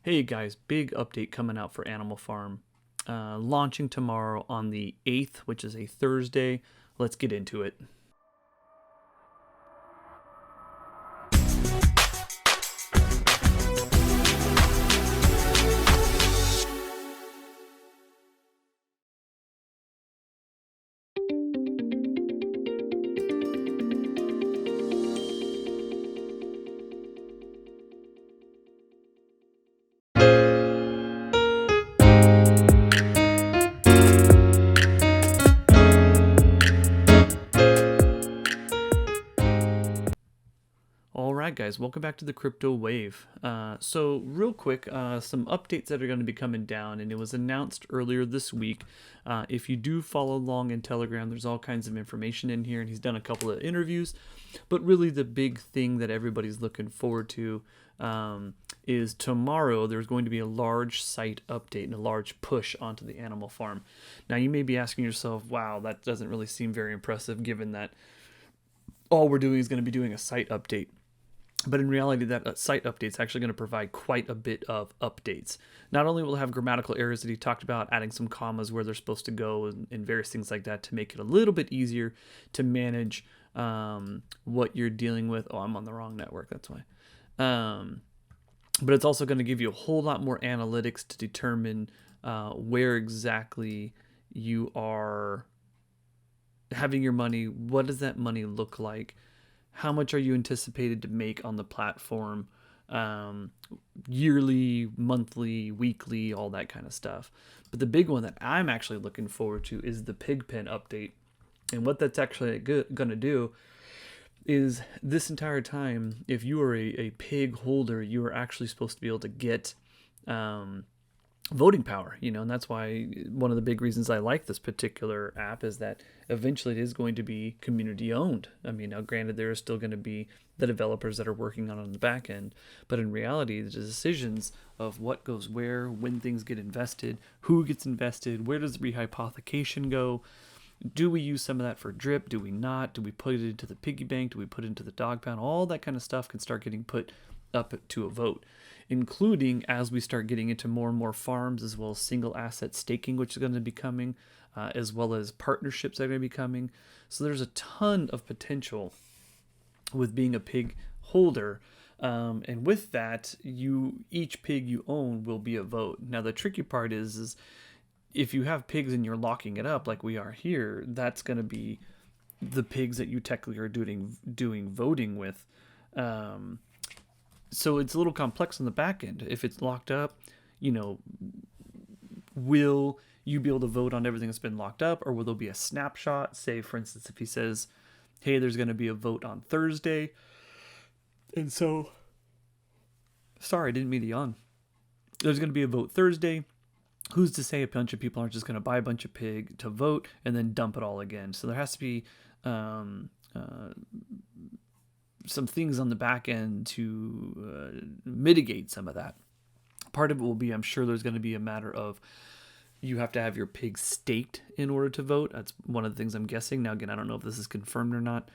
Hey guys, big update coming out for Animal Farm. Launching tomorrow on the 8th, which is a Thursday. Let's get into it. Alright guys, welcome back to the crypto wave. So real quick, some updates that are going to be coming down, and it was announced earlier this week. If you do follow along in Telegram, there's all kinds of information in here, and he's done a couple of interviews. But really the big thing that everybody's looking forward to is tomorrow there's going to be a large site update and a large push onto the Animal Farm. Now you may be asking yourself, wow, that doesn't really seem very impressive given that all we're doing is going to be doing a site update. But in reality, that site update is actually going to provide quite a bit of updates. Not only will it have grammatical errors that he talked about, adding some commas where they're supposed to go and various things like that to make it a little bit easier to manage what you're dealing with. Oh, I'm on the wrong network, that's why. But it's also going to give you a whole lot more analytics to determine where exactly you are having your money. What does that money look like? How much are you anticipated to make on the platform, yearly, monthly, weekly, all that kind of stuff. But the big one that I'm actually looking forward to is the pig pen update. And what that's actually going to do is this entire time, if you are a pig holder, you are actually supposed to be able to get voting power, and that's why one of the big reasons I like this particular app is that eventually it is going to be community owned. I mean, now granted, there are still going to be the developers that are working on the back end, but in reality, the decisions of what goes where, when things get invested, who gets invested, where does the rehypothecation go? Do we use some of that for drip? Do we not? Do we put it into the piggy bank? Do we put it into the dog pound? All that kind of stuff can start getting put up to a vote, including as we start getting into more and more farms, as well as single asset staking, which is going to be coming, as well as partnerships that are going to be coming. So there's a ton of potential with being a pig holder. And with that, each pig you own will be a vote. Now, the tricky part is if you have pigs and you're locking it up like we are here, that's going to be the pigs that you technically are doing voting with. So it's a little complex on the back end. If it's locked up, will you be able to vote on everything that's been locked up, or will there be a snapshot? Say, for instance, if he says, hey, there's going to be a vote on Thursday. And so, sorry, I didn't mean to yawn. There's going to be a vote Thursday. Who's to say a bunch of people aren't just going to buy a bunch of pig to vote and then dump it all again? So there has to be some things on the back end to mitigate some of that. Part of it will be, I'm sure there's going to be a matter of you have to have your pigs staked in order to vote. That's one of the things I'm guessing. Now, again, I don't know if this is confirmed or not.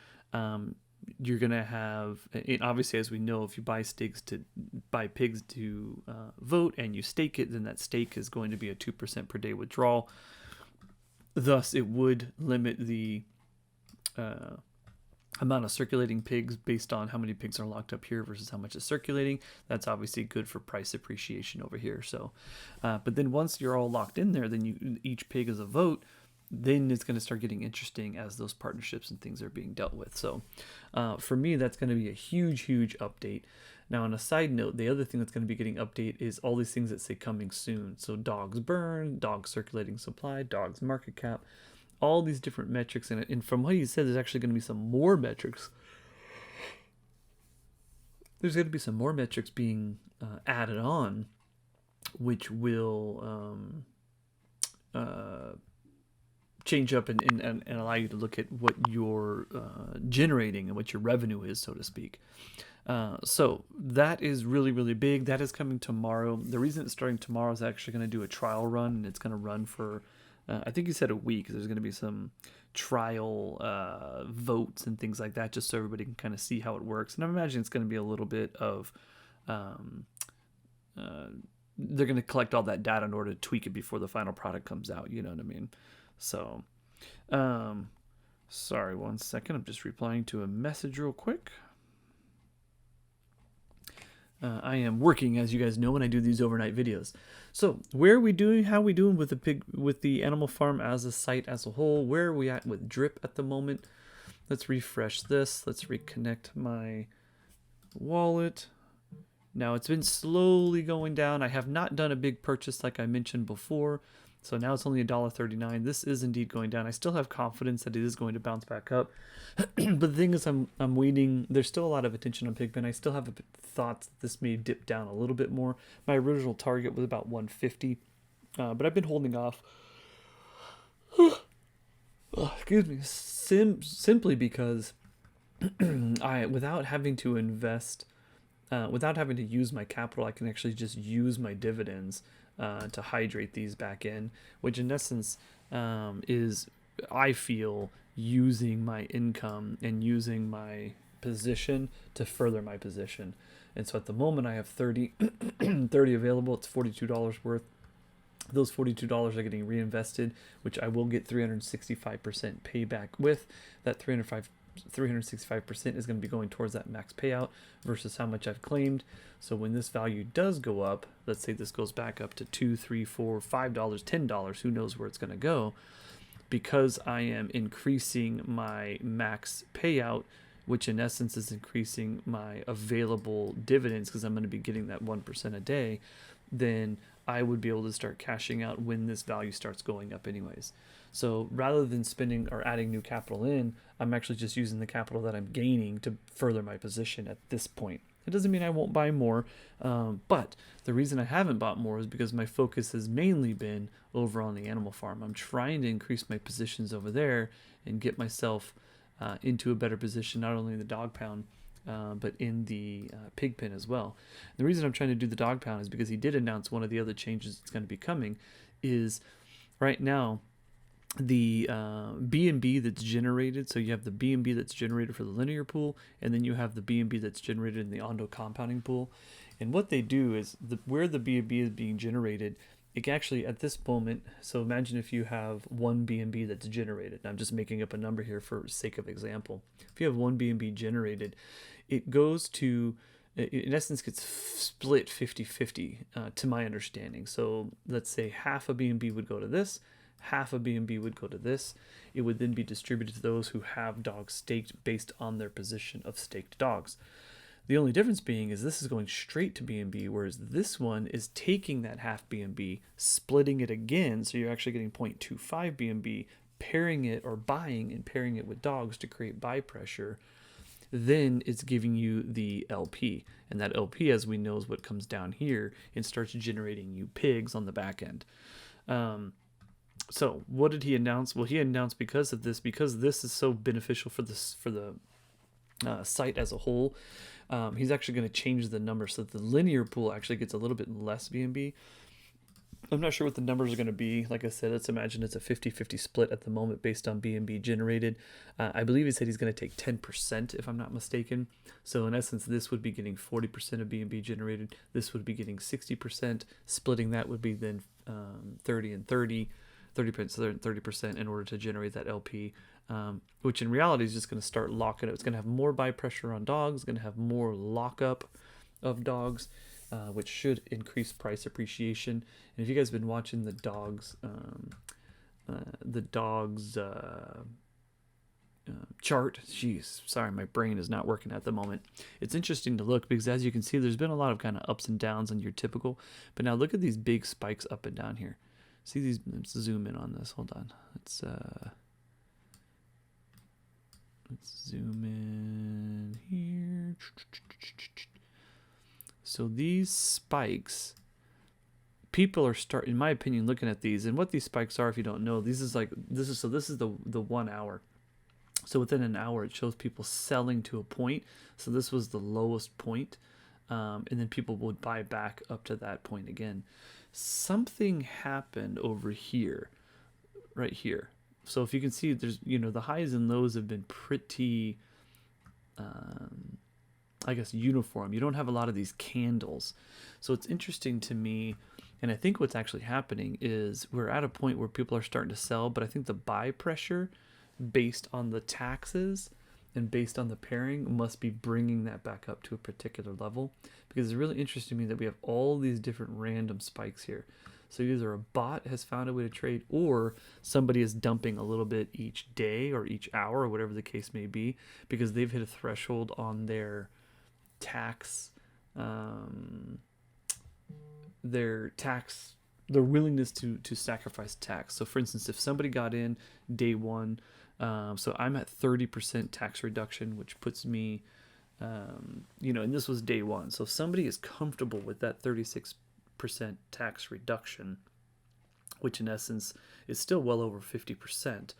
You're going to have, obviously, as we know, if you buy pigs to vote and you stake it, then that stake is going to be a 2% per day withdrawal. Thus, it would limit the amount of circulating pigs based on how many pigs are locked up here versus how much is circulating. That's obviously good for price appreciation over here. So, but then once you're all locked in there, then each pig is a vote. Then it's going to start getting interesting as those partnerships and things are being dealt with. So for me, that's going to be a huge update. Now, on a side note, the other thing that's going to be getting update is all these things that say coming soon. So dogs burn, dogs circulating supply, dogs market cap, all these different metrics in it. And from what he said, there's actually going to be some more metrics. There's going to be some more metrics being added on, which will change up and allow you to look at what you're generating and what your revenue is, so to speak. So that is really big. That is coming tomorrow. The reason it's starting tomorrow is actually going to do a trial run, and it's going to run for I think he said a week. There's going to be some trial votes and things like that, just so everybody can kind of see how it works. And I imagine it's going to be a little bit of they're going to collect all that data in order to tweak it before the final product comes out. You know what I mean? So, sorry, 1 second. I'm just replying to a message real quick. I am working, as you guys know, when I do these overnight videos. So where are we doing? How are we doing with the animal farm as a site as a whole? Where are we at with drip at the moment? Let's refresh this. Let's reconnect my wallet. Now it's been slowly going down. I have not done a big purchase like I mentioned before. So now it's only $1.39. This is indeed going down. I still have confidence that it is going to bounce back up. But the thing is, I'm waiting. There's still a lot of attention on PIGGYBANK. I still have thoughts that this may dip down a little bit more. My original target was about 150, but I've been holding off. Excuse me. Simply because without having to invest, without having to use my capital, I can actually just use my dividends to hydrate these back in, which in essence is, I feel, using my income and using my position to further my position. And so at the moment I have 30 available. It's $42 worth. Those $42 are getting reinvested, which I will get 365% payback with. That 365% is going to be going towards that max payout versus how much I've claimed. So when this value does go up, let's say this goes back up to $2, $3, $4, $5, $10, who knows where it's going to go, because I am increasing my max payout, which in essence is increasing my available dividends because I'm going to be getting that 1% a day, then I would be able to start cashing out when this value starts going up anyways. So rather than spending or adding new capital in, I'm actually just using the capital that I'm gaining to further my position at this point. It doesn't mean I won't buy more, but the reason I haven't bought more is because my focus has mainly been over on the animal farm. I'm trying to increase my positions over there and get myself into a better position, not only in the dog pound, but in the pig pen as well. And the reason I'm trying to do the dog pound is because he did announce one of the other changes that's going to be coming is right now the B&B that's generated. So you have the B&B that's generated for the linear pool, and then you have the B&B that's generated in the Ondo compounding pool. And what they do is where the B&B is being generated, it actually at this moment, so imagine if you have one B&B that's generated. I'm just making up a number here for sake of example. If you have one B&B generated, it goes to, in essence, gets split 50-50 to my understanding. So let's say half a B&B would go to this, half a B&B would go to this. It would then be distributed to those who have dogs staked based on their position of staked dogs. The only difference being is this is going straight to B&B, whereas this one is taking that half B&B, splitting it again, so you're actually getting 0.25 B&B, pairing it or buying and pairing it with dogs to create buy pressure. Then it's giving you the LP, and that LP, as we know, is what comes down here and starts generating you pigs on the back end. So what did he announce? Well, he announced because this is so beneficial for the site as a whole, he's actually going to change the number so that the linear pool actually gets a little bit less B&B. I'm not sure what the numbers are going to be. Like I said, let's imagine it's a 50-50 split at the moment based on B&B generated. I believe he said he's going to take 10%, if I'm not mistaken. So in essence, this would be getting 40% of B&B generated. This would be getting 60%. Splitting that would be then 30 and 30. 30% in order to generate that LP, which in reality is just going to start locking it. It's going to have more buy pressure on dogs, it's going to have more lockup of dogs, which should increase price appreciation. And if you guys have been watching the dogs chart, jeez, sorry, my brain is not working at the moment. It's interesting to look because as you can see, there's been a lot of kind of ups and downs on your typical, but now look at these big spikes up and down here. See these, let's zoom in on this. Hold on. Let's zoom in here. So these spikes, people are in my opinion, looking at these, and what these spikes are, if you don't know, this is the 1 hour. So within an hour, it shows people selling to a point. So this was the lowest point, and then people would buy back up to that point again. Something happened over here, right here. So if you can see, there's, the highs and lows have been pretty I guess, uniform. You don't have a lot of these candles. So it's interesting to me, and I think what's actually happening is we're at a point where people are starting to sell, but I think the buy pressure based on the taxes and based on the pairing must be bringing that back up to a particular level, because it's really interesting to me that we have all these different random spikes here. So either a bot has found a way to trade, or somebody is dumping a little bit each day or each hour or whatever the case may be, because they've hit a threshold on their tax, their willingness to sacrifice tax. So for instance, if somebody got in day one, so I'm at 30% tax reduction, which puts me, and this was day one. So if somebody is comfortable with that 36% tax reduction, which in essence is still well over 50%,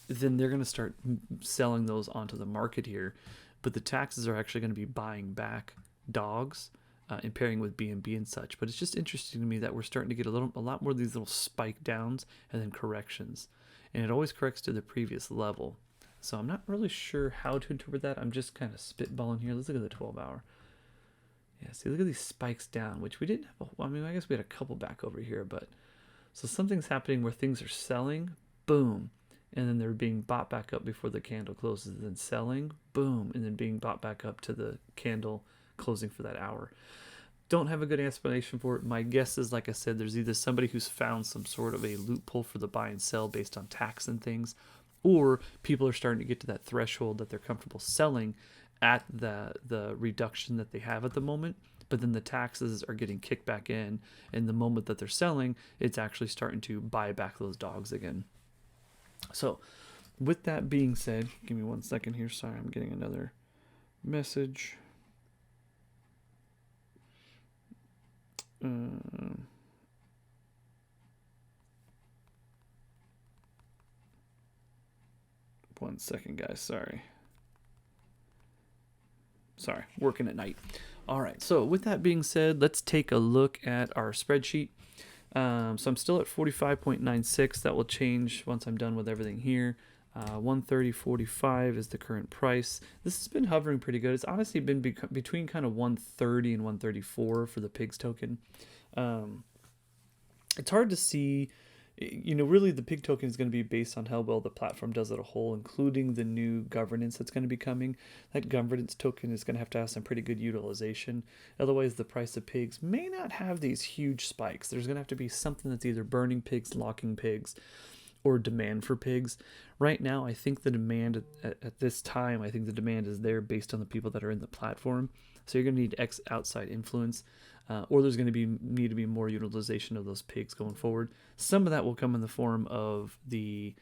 then they're going to start selling those onto the market here. But the taxes are actually going to be buying back dogs and pairing with BNB and such. But it's just interesting to me that we're starting to get a lot more of these little spike downs and then corrections. And it always corrects to the previous level. So I'm not really sure how to interpret that. I'm just kind of spitballing here. Let's look at the 12-hour. Yeah, see, look at these spikes down, which we didn't have. I guess we had a couple back over here, but so something's happening where things are selling, boom, and then they're being bought back up before the candle closes, then selling, boom, and then being bought back up to the candle closing for that hour. Don't have a good explanation for it. My guess is, like I said, there's either somebody who's found some sort of a loophole for the buy and sell based on tax and things, or people are starting to get to that threshold that they're comfortable selling at the reduction that they have at the moment, but then the taxes are getting kicked back in, and the moment that they're selling, it's actually starting to buy back those dogs again. So with that being said, give me 1 second here. Sorry, I'm getting another message. 1 second, guys. Sorry, working at night. All right, so with that being said, let's take a look at our spreadsheet. So I'm still at 45.96. That will change once I'm done with everything here. 130.45 is the current price. This has been hovering pretty good. It's honestly been between kind of 130 and 134 for the PIGS token. It's hard to see. Really the PIG token is going to be based on how well the platform does as a whole, including the new governance that's going to be coming. That governance token is going to have some pretty good utilization. Otherwise, the price of pigs may not have these huge spikes. There's going to have to be something that's either burning pigs, locking pigs, or demand for pigs. Right now, I think the demand at this time, I think the demand is there based on the people that are in the platform. So you're going to need outside influence. Or there's going to need to be more utilization of those pigs going forward. Some of that will come in the form of the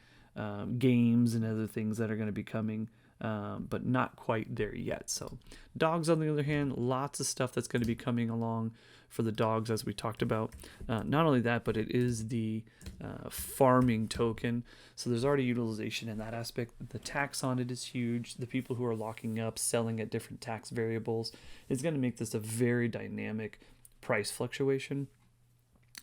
games and other things that are going to be coming, but not quite there yet. So dogs, on the other hand, lots of stuff that's going to be coming along for the dogs, as we talked about. Not only that, but it is the farming token. So there's already utilization in that aspect. The tax on it is huge. The people who are locking up, selling at different tax variables, is going to make this a very dynamic price fluctuation.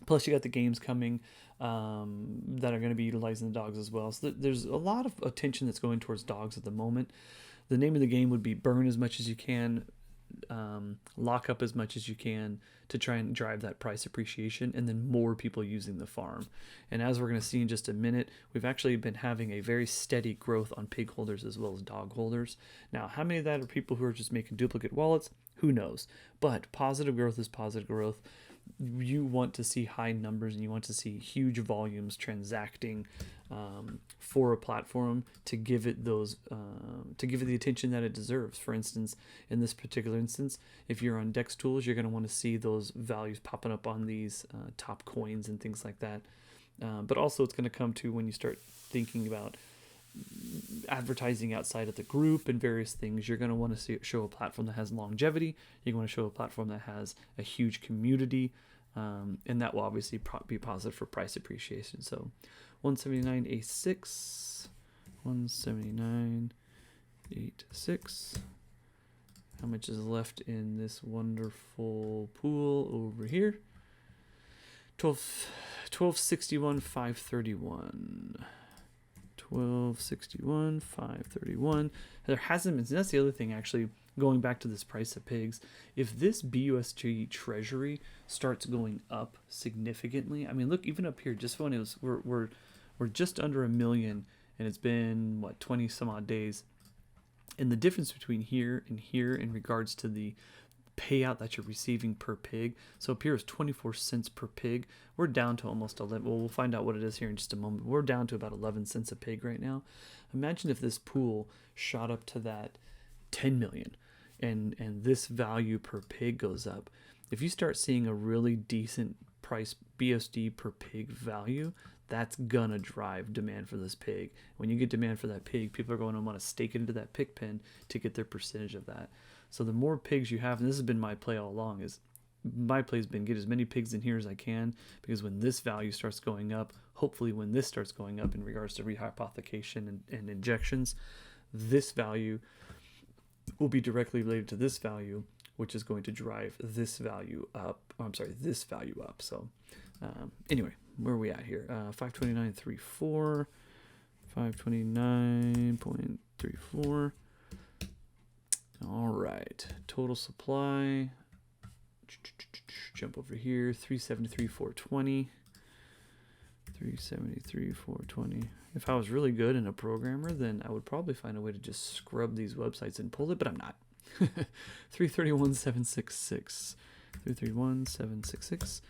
Plus you got the games coming that are going to be utilizing the dogs as well. So there's a lot of attention that's going towards dogs at the moment. The name of the game would be burn as much as you can, lock up as much as you can to try and drive that price appreciation, and then more people using the farm. And as we're going to see in just a minute, we've actually been having a very steady growth on pig holders as well as dog holders. Now, how many of that are people who are just making duplicate wallets? Who knows? But positive growth is positive growth. You want to see high numbers, and you want to see huge volumes transacting for a platform to give it those to give it the attention that it deserves. For instance, in this particular instance, if you're on Dex Tools, you're going to want to see those values popping up on these top coins and things like that. But also, it's going to come to when you start thinking about advertising outside of the group and various things. You're going to want to show a platform that has longevity. You're going to show a platform that has a huge community, and that will obviously be positive for price appreciation. So 179.86, 179.86. How much is left in this wonderful pool over here? 1261.531. 1261.531. There hasn't been, that's the other thing actually, going back to this price of pigs, if this BUSD treasury starts going up significantly, I mean, look, even up here, just when it was, we're just under 1 million, and it's been what, 20 some odd days, and the difference between here and here in regards to the payout that you're receiving per pig. So up here is 24 cents per pig. We're down to almost 11. Well, we'll find out what it is here in just a moment. We're down to about 11 cents a pig right now. Imagine if this pool shot up to that 10 million and this value per pig goes up. If you start seeing a really decent price BUSD per pig value, that's gonna drive demand for this pig. When you get demand for that pig, people are going to want to stake it into that pig pen to get their percentage of that. So the more pigs you have, and this has been my play all along, is my play has been get as many pigs in here as I can, because when this value starts going up, hopefully when this starts going up in regards to rehypothecation and injections, this value will be directly related to this value, which is going to drive this value up. Oh, I'm sorry, this value up. So anyway, where are we at here? 529.34, 529.34. All right, total supply. Jump over here, 373.420. 373.420. If I was really good and a programmer, then I would probably find a way to just scrub these websites and pull it, but I'm not. 331.766. 331.766.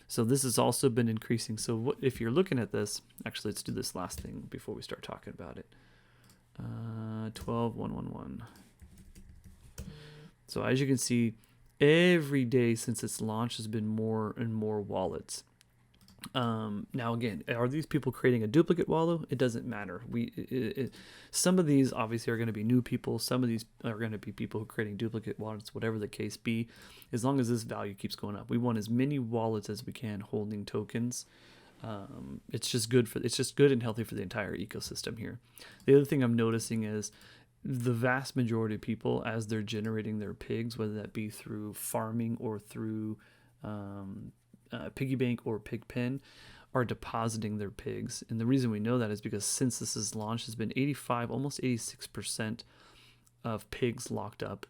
So this has also been increasing. So what, if you're looking at this, actually, let's do this last thing before we start talking about it. 12.111. So as you can see, every day since its launch has been more and more wallets. Now again, are these people creating a duplicate wallet? It doesn't matter. Some of these obviously are going to be new people. Some of these are going to be people who are creating duplicate wallets, whatever the case be. As long as this value keeps going up, we want as many wallets as we can holding tokens. It's just good and healthy for the entire ecosystem here. The other thing I'm noticing is the vast majority of people, as they're generating their pigs, whether that be through farming or through PIGGYBANK or Pigpen, are depositing their pigs. And the reason we know that is because since this is launched, has been 85, almost 86% of pigs locked up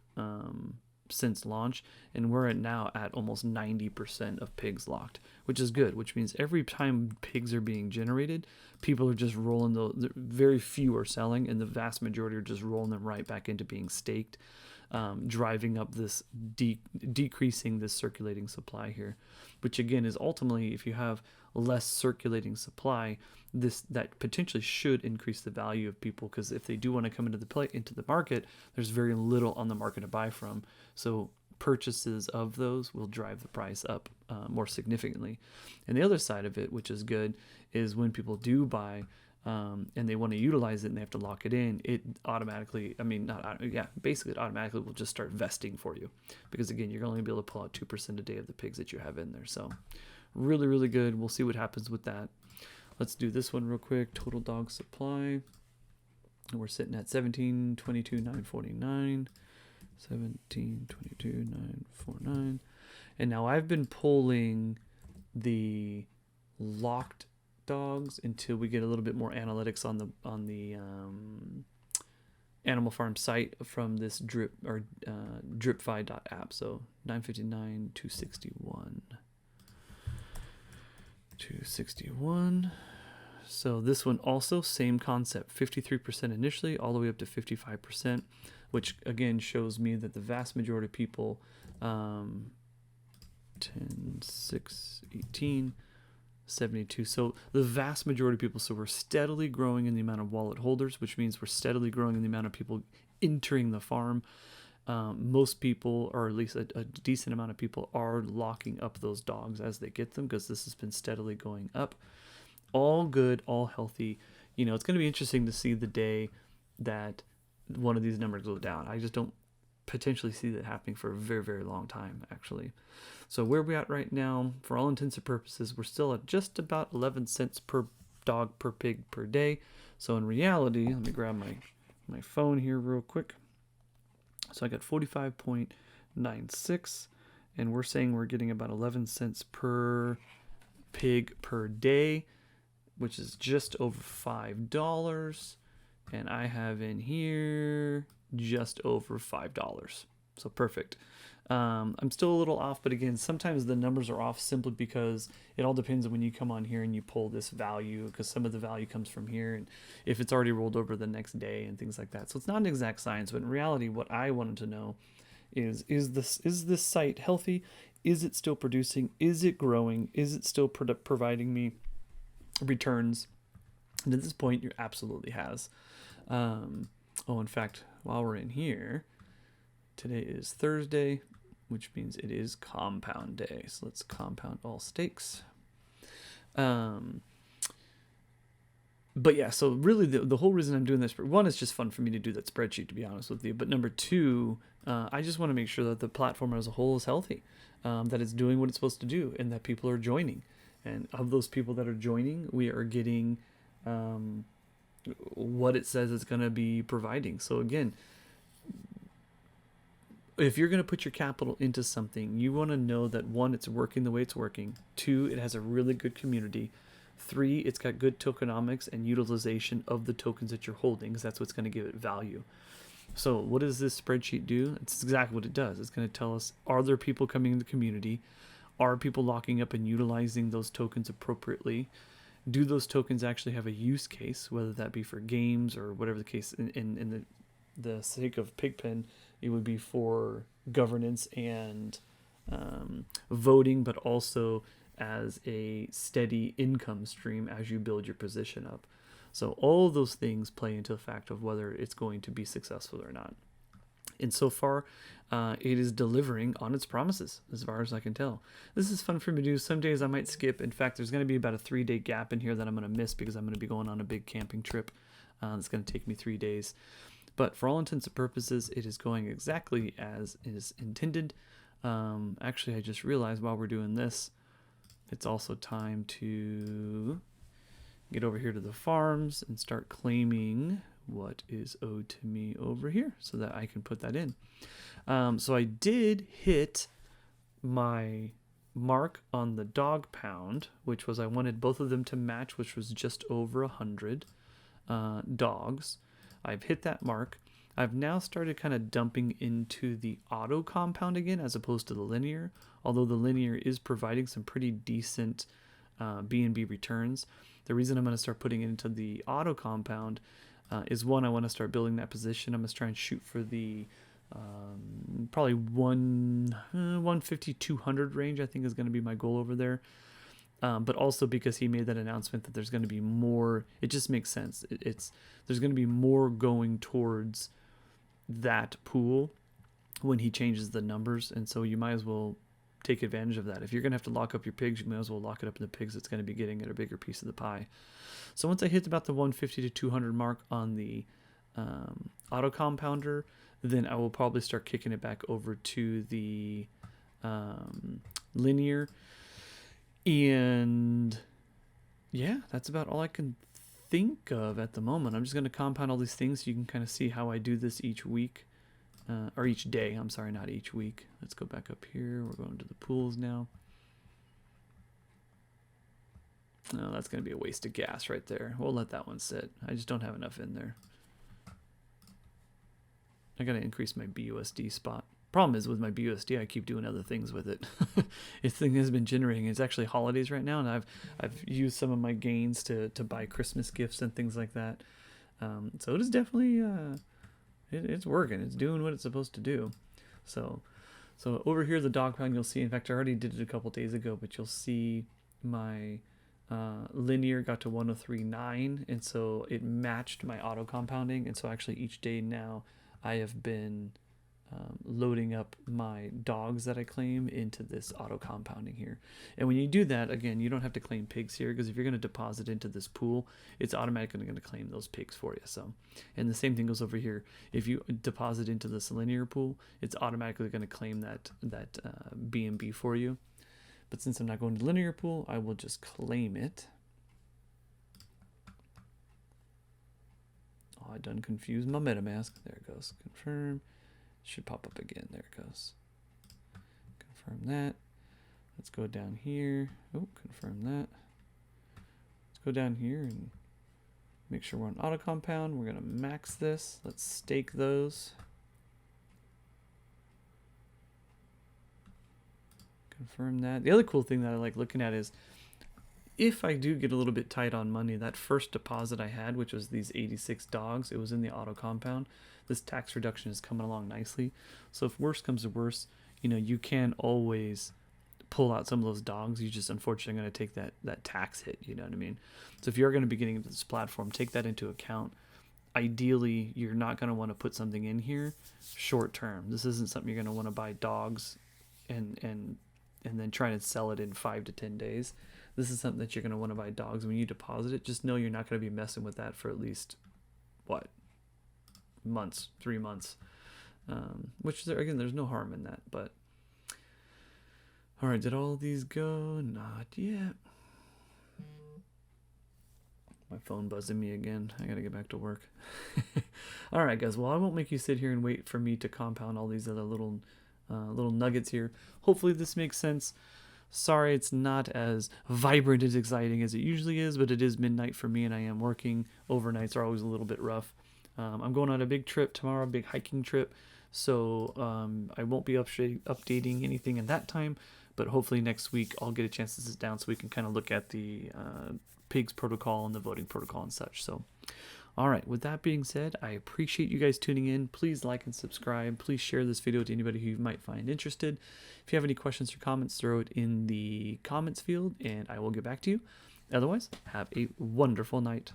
since launch, and we're now at almost 90% of pigs locked, which is good, which means every time pigs are being generated, people are just rolling those. Very few are selling, and the vast majority are just rolling them right back into being staked, driving up this decreasing this circulating supply here, which again is ultimately, if you have less circulating supply, that potentially should increase the value of people, because if they do want to come into the market, there's very little on the market to buy from. So purchases of those will drive the price up more significantly. And the other side of it, which is good, is when people do buy and they want to utilize it and they have to lock it in, it automatically, basically it automatically will just start vesting for you, because again, you're only be able to pull out 2% a day of the pigs that you have in there. So really, really good. We'll see what happens with that. Let's do this one real quick. Total dog supply. We're sitting at 1722,949. 1722,949. And now I've been pulling the locked dogs until we get a little bit more analytics on the Animal Farm site from this drip or drip.fi.app. So 959, 261. 261. So this one also same concept, 53% initially all the way up to 55%, which again shows me that the vast majority of people 10 6 18 72, so the vast majority of people, so we're steadily growing in the amount of wallet holders, which means we're steadily growing in the amount of people entering the farm. Most people, or at least a decent amount of people, are locking up those dogs as they get them, because this has been steadily going up. All good, all healthy. You know, it's going to be interesting to see the day that one of these numbers goes down. I just don't potentially see that happening for a very, very long time, actually. So where we're at right now, for all intents and purposes, we're still at just about 11 cents per dog per pig per day. So in reality, let me grab my phone here real quick. So I got 45.96, and we're saying we're getting about 11 cents per pig per day, which is just over $5. And I have in here just over $5. So perfect. I'm still a little off, but again, sometimes the numbers are off simply because it all depends on when you come on here and you pull this value, because some of the value comes from here, and if it's already rolled over the next day and things like that. So it's not an exact science, but in reality, what I wanted to know is this site healthy? Is it still producing? Is it growing? Is it still providing me returns? And at this point, it absolutely has. In fact, while we're in here, today is Thursday, which means it is compound day. So let's compound all stakes. But yeah, so really the whole reason I'm doing this, one, it's just fun for me to do that spreadsheet, to be honest with you. But number two, I just want to make sure that the platform as a whole is healthy, that it's doing what it's supposed to do, and that people are joining. And of those people that are joining, we are getting what it says it's going to be providing. So again, if you're going to put your capital into something, you want to know that, one, it's working the way it's working. Two, it has a really good community. Three, it's got good tokenomics and utilization of the tokens that you're holding, because that's what's going to give it value. So what does this spreadsheet do? It's exactly what it does. It's going to tell us, are there people coming in the community? Are people locking up and utilizing those tokens appropriately? Do those tokens actually have a use case, whether that be for games or whatever the case? In the sake of Pigpen, it would be for governance and voting, but also as a steady income stream as you build your position up. So all of those things play into the fact of whether it's going to be successful or not. And so far, it is delivering on its promises, as far as I can tell. This is fun for me to do. Some days I might skip. In fact, there's going to be about a 3-day gap in here that I'm going to miss because I'm going to be going on a big camping trip. It's going to take me 3 days. But for all intents and purposes, it is going exactly as is intended. Actually, I just realized while we're doing this, it's also time to get over here to the farms and start claiming what is owed to me over here so that I can put that in. So I did hit my mark on the dog pound, which was, I wanted both of them to match, which was just over 100 dogs. I've hit that mark. I've now started kind of dumping into the auto compound again, as opposed to the linear, although the linear is providing some pretty decent B&B returns. The reason I'm going to start putting it into the auto compound is, one, I want to start building that position. I'm going to try and shoot for the probably 150, 200 range, I think is going to be my goal over there. But also because he made that announcement that there's going to be more, it just makes sense. There's going to be more going towards that pool when he changes the numbers, and so you might as well take advantage of that. If you're going to have to lock up your pigs, you might as well lock it up in the pigs that's going to be getting at a bigger piece of the pie. So once I hit about the 150 to 200 mark on the auto compounder, then I will probably start kicking it back over to the linear. And yeah, that's about all I can think of at the moment. I'm just going to compound all these things so you can kind of see how I do this each week, or each day. I'm sorry, not each week. Let's go back up here. We're going to the pools now. No, that's going to be a waste of gas right there. We'll let that one sit. I just don't have enough in there. I got to increase my BUSD spot. Problem is with my BUSD, I keep doing other things with it. This thing has been generating. It's actually holidays right now, and I've used some of my gains to buy Christmas gifts and things like that. So it is definitely it's working. It's doing what it's supposed to do. So over here, the dog pound, you'll see. In fact, I already did it a couple days ago, but you'll see my linear got to 103.9, and so it matched my auto compounding. And so actually each day now, I have been loading up my dogs that I claim into this auto compounding here. And when you do that, again, you don't have to claim pigs here, because if you're going to deposit into this pool, it's automatically going to claim those pigs for you. So, and the same thing goes over here. If you deposit into this linear pool, it's automatically going to claim that B&B for you. But since I'm not going to linear pool, I will just claim it. Oh, I done confused my MetaMask. There it goes. Confirm. Should pop up again. There it goes. Confirm that. Let's go down here. Oh, confirm that. Let's go down here and Make sure we're on auto compound. We're gonna max this. Let's stake those. Confirm that. The other cool thing that I like looking at is if I do get a little bit tight on money, that first deposit I had, which was these 86 dogs, it was in the auto compound. This tax reduction is coming along nicely. So if worse comes to worse, you know, you can always pull out some of those dogs. You just unfortunately going to take that tax hit, you know what I mean? So if you're going to be getting into this platform, take that into account. Ideally, you're not going to want to put something in here short term. This isn't something you're going to want to buy dogs and then try to sell it in 5 to 10 days. This is something that you're going to want to buy dogs. When you deposit it, just know you're not going to be messing with that for at least, what, months, 3 months. Which, again, there's no harm in that. But, all right, did all of these go? Not yet. My phone buzzing me again. I got to get back to work. All right, guys. Well, I won't make you sit here and wait for me to compound all these other little nuggets here. Hopefully this makes sense. Sorry it's not as vibrant, as exciting as it usually is, but it is midnight for me and I am working. Overnights are always a little bit rough. I'm going on a big trip tomorrow, a big hiking trip, so I won't be updating anything in that time, but hopefully next week I'll get a chance to sit down so we can kind of look at the PIGGS protocol and the voting protocol and such. So all right, with that being said, I appreciate you guys tuning in. Please like and subscribe. Please share this video to anybody who you might find interested. If you have any questions or comments, throw it in the comments field and I will get back to you. Otherwise, have a wonderful night.